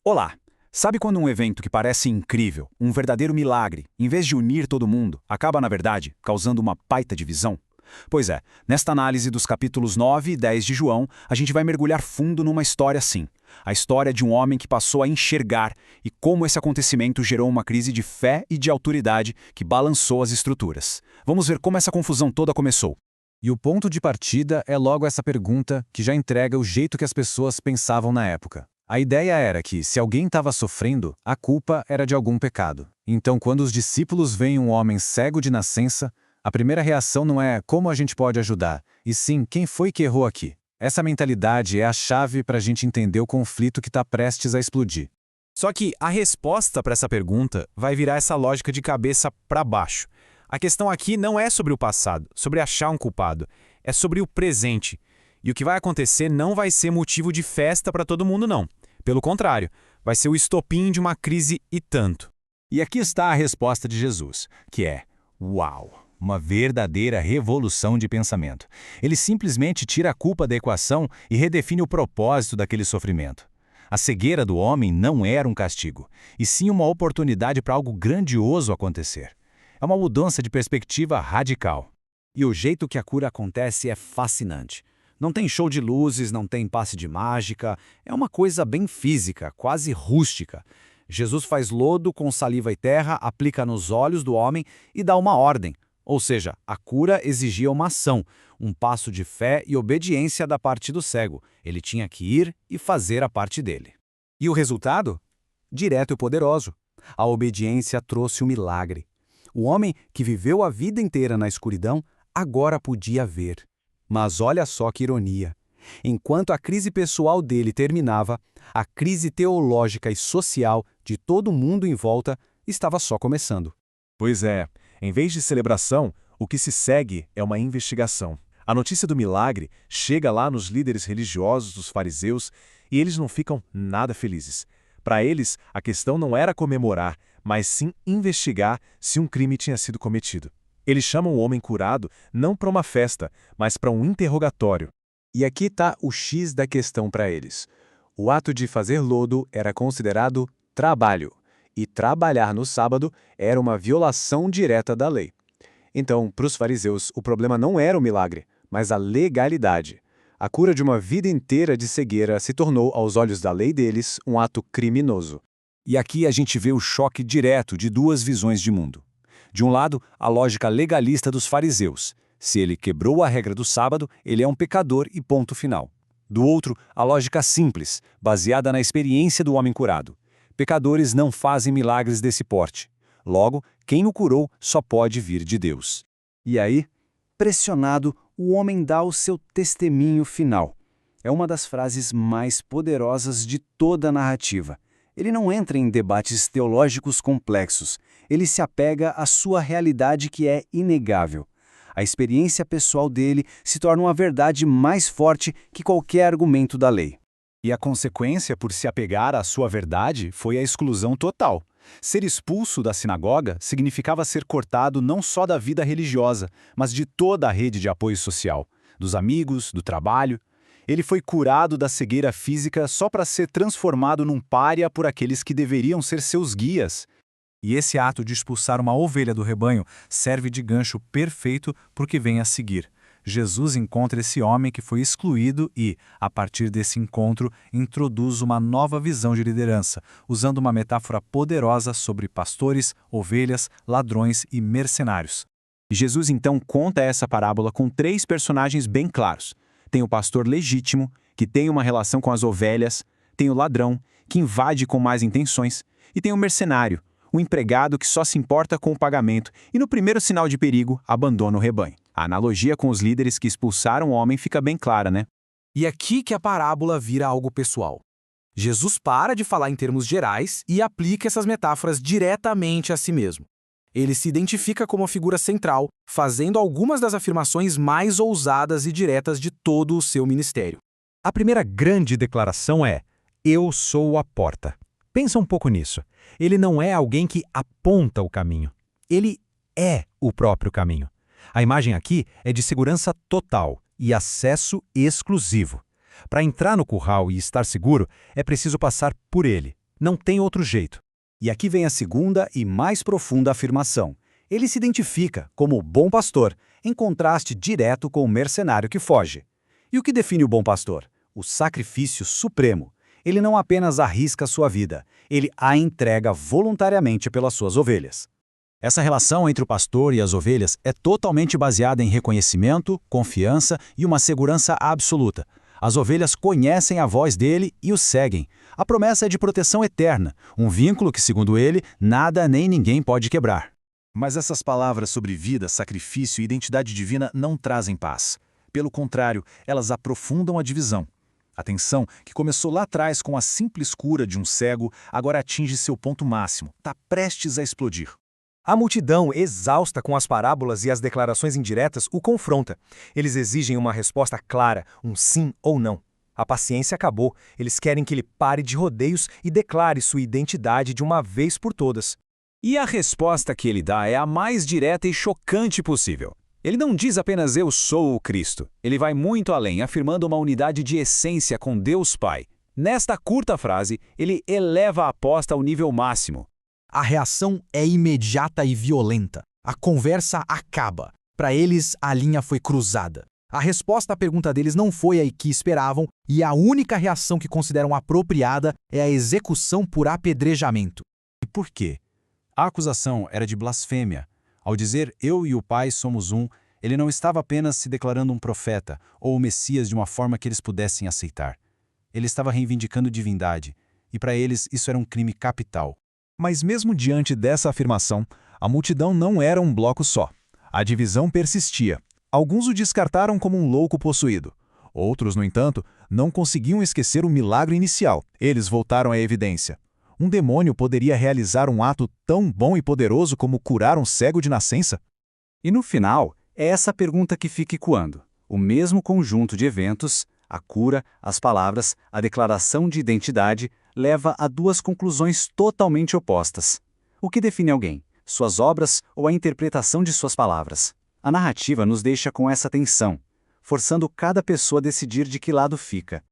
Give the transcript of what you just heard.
Olá! Sabe quando um evento que parece incrível, um verdadeiro milagre, em vez de unir todo mundo, acaba, na verdade, causando uma baita divisão? Pois é, nesta análise dos capítulos 9 e 10 de João, a gente vai mergulhar fundo numa história assim. A história de um homem que passou a enxergar e como esse acontecimento gerou uma crise de fé e de autoridade que balançou as estruturas. Vamos ver como essa confusão toda começou. E o ponto de partida é logo essa pergunta que já entrega o jeito que as pessoas pensavam na época. A ideia era que, se alguém estava sofrendo, a culpa era de algum pecado. Então, quando os discípulos veem um homem cego de nascença, a primeira reação não é como a gente pode ajudar, e sim quem foi que errou aqui. Essa mentalidade é a chave para a gente entender o conflito que está prestes a explodir. Só que a resposta para essa pergunta vai virar essa lógica de cabeça para baixo. A questão aqui não é sobre o passado, sobre achar um culpado, é sobre o presente. E o que vai acontecer não vai ser motivo de festa para todo mundo, não. Pelo contrário, vai ser o estopim de uma crise e tanto. E aqui está a resposta de Jesus, que é: uau! Uma verdadeira revolução de pensamento. Ele simplesmente tira a culpa da equação e redefine o propósito daquele sofrimento. A cegueira do homem não era um castigo, e sim uma oportunidade para algo grandioso acontecer. É uma mudança de perspectiva radical. E o jeito que a cura acontece é fascinante. Não tem show de luzes, não tem passe de mágica, é uma coisa bem física, quase rústica. Jesus faz lodo com saliva e terra, aplica nos olhos do homem e dá uma ordem. Ou seja, a cura exigia uma ação, um passo de fé e obediência da parte do cego. Ele tinha que ir e fazer a parte dele. E o resultado? Direto e poderoso. A obediência trouxe o milagre. O homem que viveu a vida inteira na escuridão agora podia ver. Mas olha só que ironia. Enquanto a crise pessoal dele terminava, a crise teológica e social de todo mundo em volta estava só começando. Pois é, em vez de celebração, o que se segue é uma investigação. A notícia do milagre chega lá nos líderes religiosos dos fariseus e eles não ficam nada felizes. Para eles, a questão não era comemorar, mas sim investigar se um crime tinha sido cometido. Eles chamam o homem curado não para uma festa, mas para um interrogatório. E aqui está o X da questão para eles. O ato de fazer lodo era considerado trabalho, e trabalhar no sábado era uma violação direta da lei. Então, para os fariseus, o problema não era o milagre, mas a legalidade. A cura de uma vida inteira de cegueira se tornou, aos olhos da lei deles, um ato criminoso. E aqui a gente vê o choque direto de duas visões de mundo. De um lado, a lógica legalista dos fariseus. Se ele quebrou a regra do sábado, ele é um pecador e ponto final. Do outro, a lógica simples, baseada na experiência do homem curado. Pecadores não fazem milagres desse porte. Logo, quem o curou só pode vir de Deus. E aí, pressionado, o homem dá o seu testemunho final. É uma das frases mais poderosas de toda a narrativa. Ele não entra em debates teológicos complexos. Ele se apega à sua realidade que é inegável. A experiência pessoal dele se torna uma verdade mais forte que qualquer argumento da lei. E a consequência por se apegar à sua verdade foi a exclusão total. Ser expulso da sinagoga significava ser cortado não só da vida religiosa, mas de toda a rede de apoio social, dos amigos, do trabalho. Ele foi curado da cegueira física só para ser transformado num pária por aqueles que deveriam ser seus guias. E esse ato de expulsar uma ovelha do rebanho serve de gancho perfeito para o que vem a seguir. Jesus encontra esse homem que foi excluído e, a partir desse encontro, introduz uma nova visão de liderança, usando uma metáfora poderosa sobre pastores, ovelhas, ladrões e mercenários. E Jesus então conta essa parábola com três personagens bem claros. Tem o pastor legítimo, que tem uma relação com as ovelhas, tem o ladrão, que invade com más intenções, e tem o mercenário, o empregado que só se importa com o pagamento e, no primeiro sinal de perigo, abandona o rebanho. A analogia com os líderes que expulsaram o homem fica bem clara, né? E aqui que a parábola vira algo pessoal. Jesus para de falar em termos gerais e aplica essas metáforas diretamente a si mesmo. Ele se identifica como a figura central, fazendo algumas das afirmações mais ousadas e diretas de todo o seu ministério. A primeira grande declaração é: eu sou a porta. Pensa um pouco nisso. Ele não é alguém que aponta o caminho. Ele é o próprio caminho. A imagem aqui é de segurança total e acesso exclusivo. Para entrar no curral e estar seguro, é preciso passar por ele, Não tem outro jeito. E aqui vem a segunda e mais profunda afirmação. Ele se identifica como o bom pastor, em contraste direto com o mercenário que foge. E o que define o bom pastor? O sacrifício supremo. Ele não apenas arrisca sua vida, ele a entrega voluntariamente pelas suas ovelhas. Essa relação entre o pastor e as ovelhas é totalmente baseada em reconhecimento, confiança e uma segurança absoluta. As ovelhas conhecem a voz dele e o seguem. A promessa é de proteção eterna, um vínculo que, segundo ele, nada nem ninguém pode quebrar. Mas essas palavras sobre vida, sacrifício e identidade divina não trazem paz. Pelo contrário, elas aprofundam a divisão. A tensão, que começou lá atrás com a simples cura de um cego, agora atinge seu ponto máximo, está prestes a explodir. A multidão, exausta com as parábolas e as declarações indiretas, o confronta. Eles exigem uma resposta clara, um sim ou não. A paciência acabou, eles querem que ele pare de rodeios e declare sua identidade de uma vez por todas. E a resposta que ele dá é a mais direta e chocante possível. Ele não diz apenas eu sou o Cristo. Ele vai muito além, afirmando uma unidade de essência com Deus Pai. Nesta curta frase, ele eleva a aposta ao nível máximo. A reação é imediata e violenta. A conversa acaba. Para eles, a linha foi cruzada. A resposta à pergunta deles não foi a que esperavam e a única reação que consideram apropriada é a execução por apedrejamento. E por quê? A acusação era de blasfêmia. Ao dizer eu e o Pai somos um, ele não estava apenas se declarando um profeta ou o Messias de uma forma que eles pudessem aceitar. Ele estava reivindicando divindade, e para eles isso era um crime capital. Mas mesmo diante dessa afirmação, a multidão não era um bloco só. A divisão persistia. Alguns o descartaram como um louco possuído. Outros, no entanto, não conseguiam esquecer o milagre inicial. Eles voltaram à evidência. Um demônio poderia realizar um ato tão bom e poderoso como curar um cego de nascença? E no final, é essa pergunta que fica ecoando. O mesmo conjunto de eventos, a cura, as palavras, a declaração de identidade, leva a duas conclusões totalmente opostas. O que define alguém? Suas obras ou a interpretação de suas palavras? A narrativa nos deixa com essa tensão, forçando cada pessoa a decidir de que lado fica.